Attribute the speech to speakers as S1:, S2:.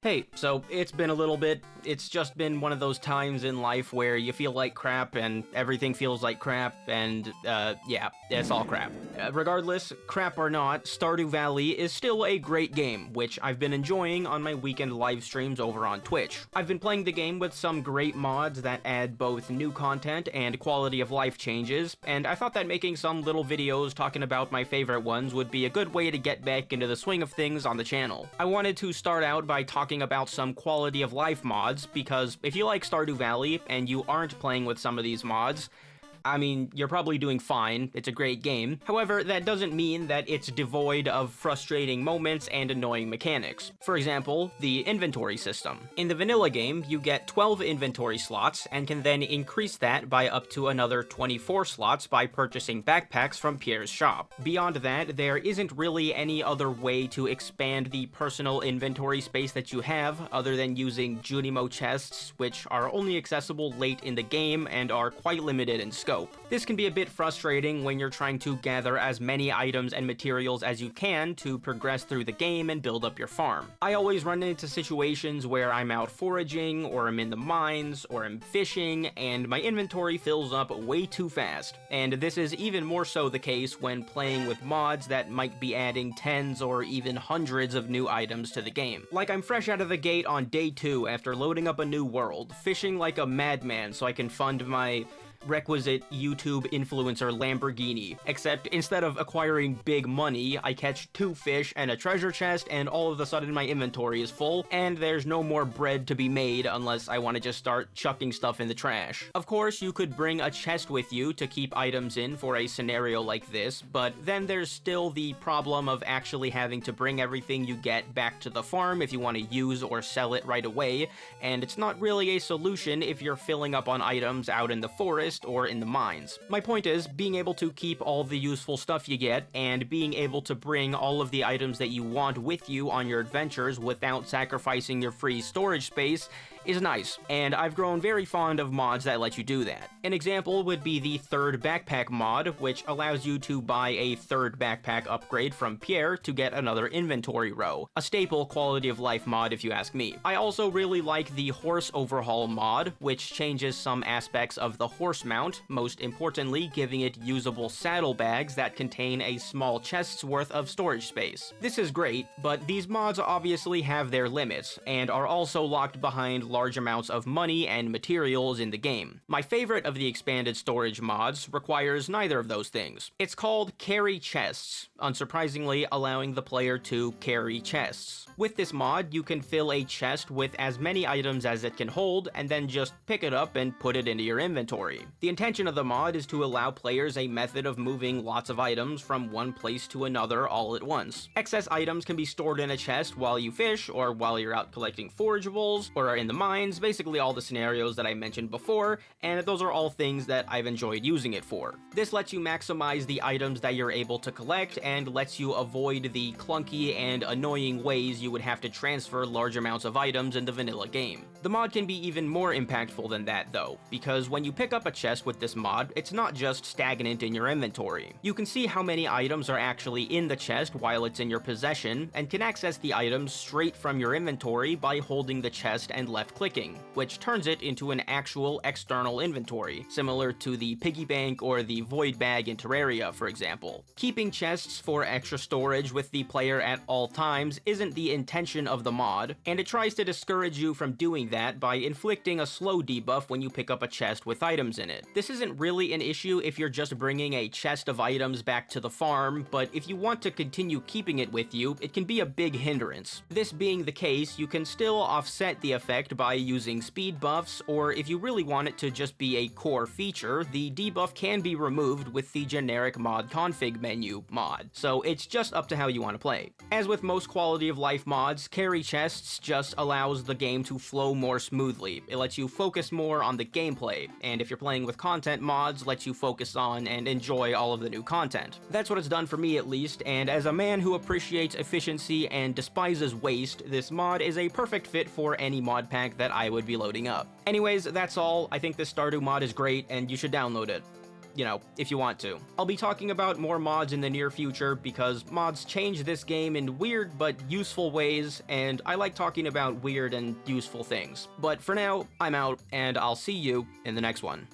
S1: Hey, so it's been a little bit. It's just been one of those times in life where you feel like crap and everything feels like crap, and, yeah, it's all crap. Regardless, crap or not, Stardew Valley is still a great game, which I've been enjoying on my weekend live streams over on Twitch. I've been playing the game with some great mods that add both new content and quality of life changes, and I thought that making some little videos talking about my favorite ones would be a good way to get back into the swing of things on the channel. I wanted to start out by talking about some quality of life mods, because if you like Stardew Valley and you aren't playing with some of these mods, I mean, you're probably doing fine, it's a great game. However, that doesn't mean that it's devoid of frustrating moments and annoying mechanics. For example, the inventory system. In the vanilla game, you get 12 inventory slots and can then increase that by up to another 24 slots by purchasing backpacks from Pierre's shop. Beyond that, there isn't really any other way to expand the personal inventory space that you have other than using Junimo chests, which are only accessible late in the game and are quite limited in scope. This can be a bit frustrating when you're trying to gather as many items and materials as you can to progress through the game and build up your farm. I always run into situations where I'm out foraging, or I'm in the mines, or I'm fishing, and my inventory fills up way too fast. And this is even more so the case when playing with mods that might be adding tens or even hundreds of new items to the game. Like, I'm fresh out of the gate on day 2 after loading up a new world, fishing like a madman so I can fund my requisite YouTube influencer Lamborghini, except instead of acquiring big money, I catch 2 fish and a treasure chest, and all of a sudden my inventory is full, and there's no more bread to be made unless I want to just start chucking stuff in the trash. Of course, you could bring a chest with you to keep items in for a scenario like this, but then there's still the problem of actually having to bring everything you get back to the farm if you want to use or sell it right away, and it's not really a solution if you're filling up on items out in the forest or in the mines. My point is, being able to keep all the useful stuff you get, and being able to bring all of the items that you want with you on your adventures without sacrificing your free storage space is nice, and I've grown very fond of mods that let you do that. An example would be the third backpack mod, which allows you to buy a third backpack upgrade from Pierre to get another inventory row. A staple quality of life mod if you ask me. I also really like the horse overhaul mod, which changes some aspects of the horse mount, most importantly giving it usable saddlebags that contain a small chest's worth of storage space. This is great, but these mods obviously have their limits, and are also locked behind large amounts of money and materials in the game. My favorite of the expanded storage mods requires neither of those things. It's called Carry Chests, unsurprisingly allowing the player to carry chests. With this mod, you can fill a chest with as many items as it can hold, and then just pick it up and put it into your inventory. The intention of the mod is to allow players a method of moving lots of items from one place to another all at once. Excess items can be stored in a chest while you fish, or while you're out collecting forageables, or are in the mines, basically all the scenarios that I mentioned before, and those are all things that I've enjoyed using it for. This lets you maximize the items that you're able to collect, and lets you avoid the clunky and annoying ways you would have to transfer large amounts of items in the vanilla game. The mod can be even more impactful than that though, because when you pick up a chest with this mod, it's not just stagnant in your inventory. You can see how many items are actually in the chest while it's in your possession, and can access the items straight from your inventory by holding the chest and left-clicking, which turns it into an actual external inventory, similar to the piggy bank or the void bag in Terraria, for example. Keeping chests for extra storage with the player at all times isn't the intention of the mod, and it tries to discourage you from doing that by inflicting a slow debuff when you pick up a chest with items in it. This isn't really an issue if you're just bringing a chest of items back to the farm, but if you want to continue keeping it with you, it can be a big hindrance. This being the case, you can still offset the effect by using speed buffs, or if you really want it to just be a core feature, the debuff can be removed with the generic mod config menu mod, so it's just up to how you want to play. As with most quality of life mods, carry chests just allows the game to flow more smoothly. It lets you focus more on the gameplay, and if you're playing with content mods, lets you focus on and enjoy all of the new content. That's what it's done for me at least, and as a man who appreciates efficiency and despises waste, this mod is a perfect fit for any mod pack that I would be loading up. Anyways, that's all. I think this Stardew mod is great, and you should download it. if you want to. I'll be talking about more mods in the near future because mods change this game in weird but useful ways, and I like talking about weird and useful things. But for now, I'm out, and I'll see you in the next one.